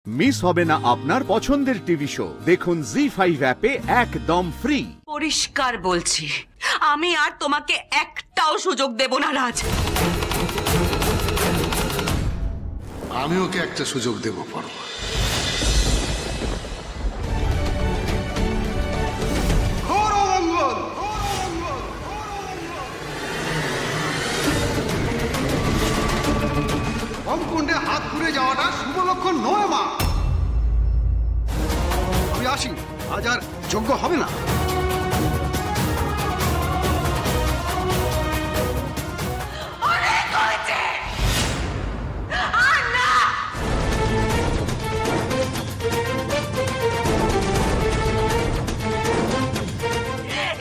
Miss হবে না আপনার পছন্দের টিভি শো। দেখুন জি5 অ্যাপে একদম ফ্রি। পরিষ্কার বলছি, আমি আর তোমাকে একটাও সুযোগ দেব না রাজ। আমি ওকে একটা সুযোগ দেব পরমা। হোমকুণ্ডে হাত ঘুরে যাওয়াটা শুভ লক্ষণ নয় মা। আমি আসি, আজ আর যোগ্য হবে না।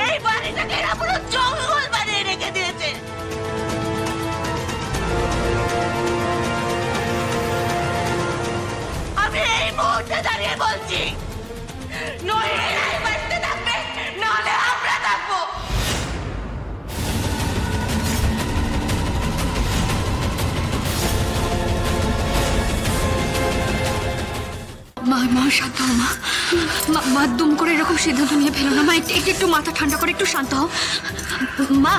এই বাড়িটাকে এরা পুরো জঙ্গল বানিয়ে রেখে দিয়েছে। আমি এই মুহূর্তে দাঁড়িয়ে বলছি, নয় এরাই বাঁচতে থাকবে, নাহলে আমরা থাকবো। মা শান্ত হও মা দুম করে এরকম সিদ্ধান্ত নিয়ে ফেলো না মা। একটু মাথা ঠান্ডা করে একটু শান্ত হও মা।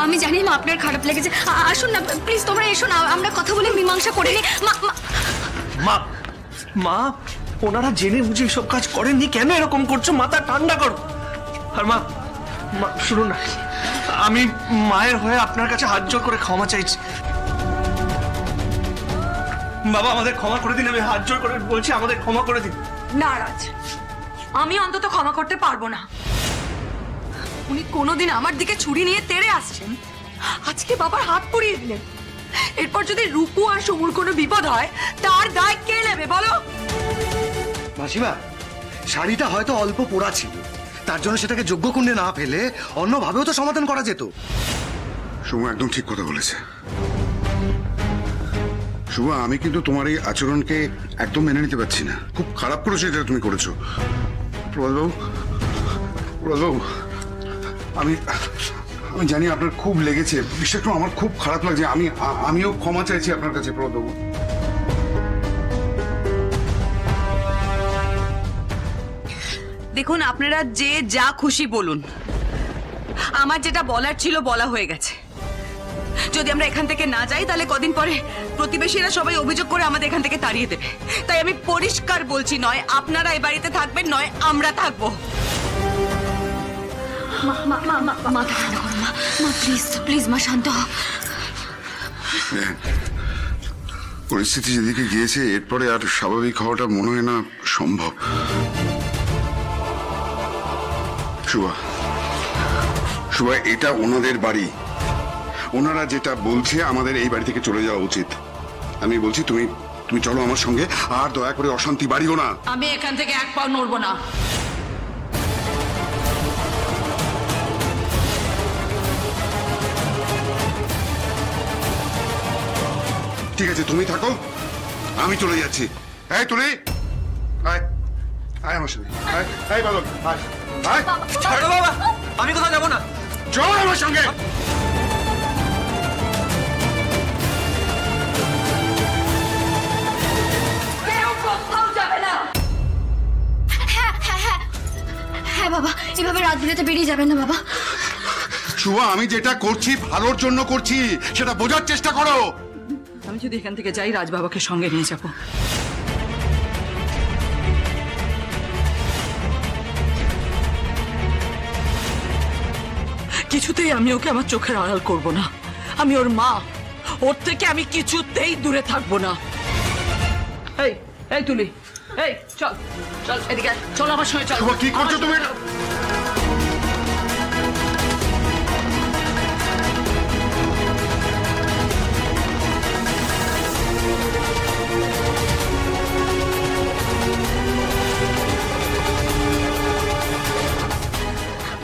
আমি জানি মা আপনার খারাপ লেগেছে, আসুন না প্লিজ, তোমরা এসো না, আমরা কথা বলে মীমাংসা করে নিই। মা মা ওনারা জেনে বুঝে এসব কাজ করেননি, কেন এরকম করছো? মাথা ঠান্ডা করো। আর মা শুনুন না, আমি মায়ের হয়ে আপনার কাছে হাত জোড় করে ক্ষমা চাইছি। বাবা আমাদের ক্ষমা করে দিন, আমি হাত জোড় করে বলছি আমাদের ক্ষমা করে দিন। না রাজ, আমি অন্তত ক্ষমা করতে পারবো না। উনি কোনোদিন আমার দিকে ছুরি নিয়ে তেড়ে আসছেন, আজকে বাবার হাত পুড়িয়ে দিলেন। এরপর যদি রূপু আর সমুর কোনো বিপদ হয়, তার দায় কে নেবে বলো? মাসিমা, শাড়িটা হয়তো অল্প পোড়া ছিল, তার জন্য সেটাকে যজ্ঞকুণ্ডে না ফেলে অন্যভাবেও তো সমাধান করা যেত। শুভ একদম ঠিক কথা বলেছে। শুভ, আমি কিন্তু তোমার এই আচরণকে একদম মেনে নিতে পারছি না। খুব খারাপ করেছো যেটা তুমি করেছো। প্রভাতবাবু, আমি জানি আপনার খুব লেগেছে, বিশ্বাস করুন আমার খুব খারাপ লাগছে। আমিও ক্ষমা চাইছি আপনার কাছে প্রভাতবাবু। দেখুন, আপনারা যে যা খুশি বলুন, আমার যেটা বলার ছিল বলা হয়ে গেছে। যদি আমরা এখান থেকে না যাই, তাহলে কদিন পরে প্রতিবেশীরা সবাই অভিযোগ করে আমাদের এখান থেকে তাড়িয়ে দেবে। তাই আমি পরিষ্কার বলছি, নয় আপনারা এই বাড়িতে থাকবেন, নয় আমরা থাকবো। মাথা ঠান্ডা করো মা, প্লিজ মা শান্ত হও। পরিস্থিতি যেদিকে গিয়েছে, এরপরে আর স্বাভাবিক হওয়াটা মনে হয় না সম্ভব। শুভা, এটা ওনাদের বাড়ি, ওনারা যেটা বলছে আমাদের এই বাড়ি থেকে চলে যাওয়া উচিত। আমি বলছি তুমি চলো আমার সঙ্গে, আর দয়া করে অশান্তি বাড়িও না। আমি এখান থেকে এক পাও নড়বো না। ঠিক আছে, তুমি থাকো, আমি চলে যাচ্ছি। এই তুলি, আয় আমার সঙ্গে। এই বাদল, আয়। ছাড়ো বাবা, আমি কোথাও যাবো না। চল আমার সঙ্গে। হ্যাঁ বাবা, এভাবে রাত বিরেতে বেরিয়ে যাবেন না বাবা। শুভা, আমি যেটা করছি ভালোর জন্য করছি, সেটা বোঝার চেষ্টা করো। আমি যদি এখান থেকে যাই, রাজ বাবাকে সঙ্গে নিয়ে যাব। কিছুতেই আমি ওকে আমার চোখের আড়াল করব না। আমি ওর মা, ওর থেকে আমি কিছুতেই দূরে থাকবো না। এই তুলি, এই চল এদিকে, চল আমার সঙ্গে চল। শুভা, কি করছো তুমি?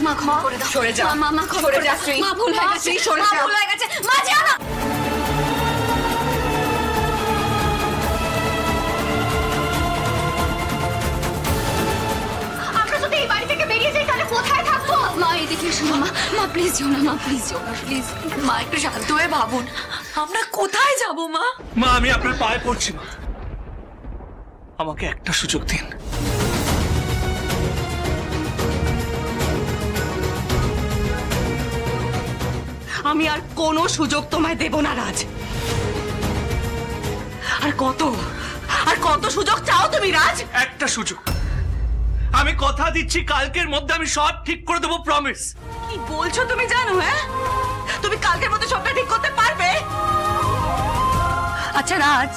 মা ক্ষমা করে দাও। সরে যা। মা ক্ষমা করে দাও। মা ভুল হয়ে গেছে, সরে যা। ভুল হয়ে গেছে। মা যেও না। আমরা যদি এই বাড়ি থেকে বেরিয়ে যাই, তাহলে কোথায় থাকবো? মা এদিকে এসো মা প্লিজ যেও না, মা প্লিজ যেও না, প্লিজ। মা একটু শান্ত হয়ে ভাবুন, আমরা কোথায় যাব মা? মা আমি আপনার পায়ে পড়ছি। মা আমাকে একটা সুযোগ দিন। আমি আর কোনো সুযোগ তোমায় দেব না রাজ। আর কত সুযোগ চাও তুমি রাজ? একটা সুযোগ। আমি কথা দিচ্ছি কালকের মধ্যে আমি সব ঠিক করে দেবো, প্রমিস। কি বলছো তুমি জানো? হ্যাঁ, তুমি কালকের মধ্যে সবটা ঠিক করতে পারবে? আচ্ছা রাজ,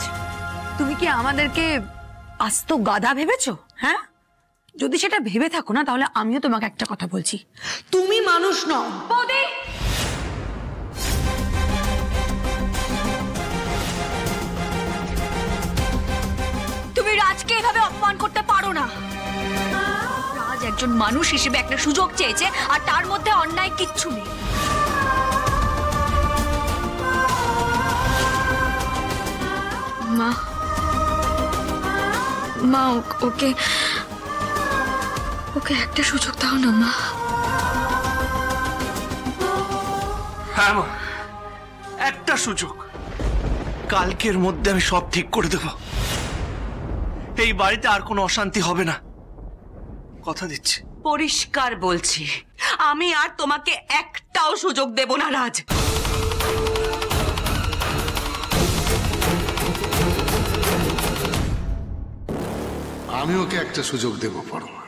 তুমি কি আমাদেরকে আস্ত গাধা ভেবেছো? হ্যাঁ, যদি সেটা ভেবে থাকো না, তাহলে আমিও তোমাকে একটা কথা বলছি, তুমি মানুষ নও। বৌদি, তুমি রাজকে এভাবে অপমান করতে পারো না। রাজ একজন মানুষ হিসেবে একটা সুযোগ চেয়েছে, আর তার মধ্যে অন্যায় কিচ্ছু নেই। মা মা ওকে একটা সুযোগ দাও না মা। হ্যাঁ মা, একটা সুযোগ। কালকের মধ্যে আমি সব ঠিক করে দেব। এই বাড়িতে আর কোনো অশান্তি হবে না, কথা দিচ্ছি। পরিষ্কার বলছি, আমি আর তোমাকে একটাও সুযোগ দেব না রাজ। আমি ওকে একটা সুযোগ দেব পরমা।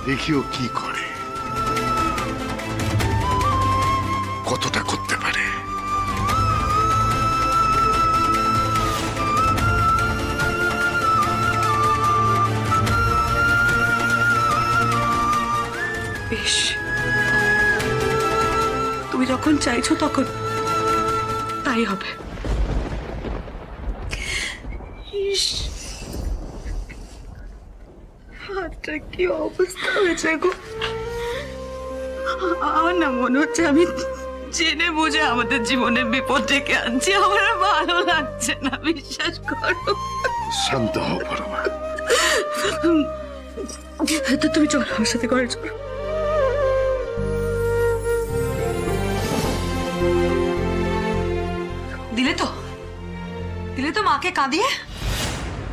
দেখি ও কি করে, কতটা করতে পারে। বেশ, তুমি যখন চাইছো তখন তাই হবে। হাতটা কি অবস্থা হয়েছে গো! আমার না মনে হচ্ছে আমি জেনে বুঝে আমাদের জীবনে বিপদ ডেকে আনছি। আমার আর ভালো লাগছে না, বিশ্বাস করো। শান্ত হও পরমা। তো তুমি চলো আমার সাথে ঘরে চলো। দিলে তো মাকে কাঁদিয়ে।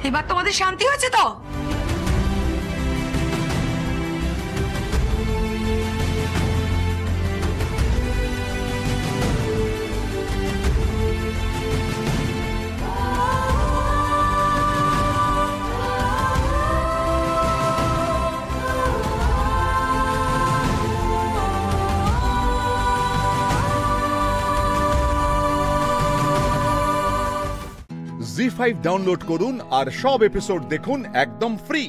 এবার তোমাদের শান্তি হয়েছে তো? জি5 ডাউনলোড করুন আর সব এপিসোড দেখুন একদম ফ্রি।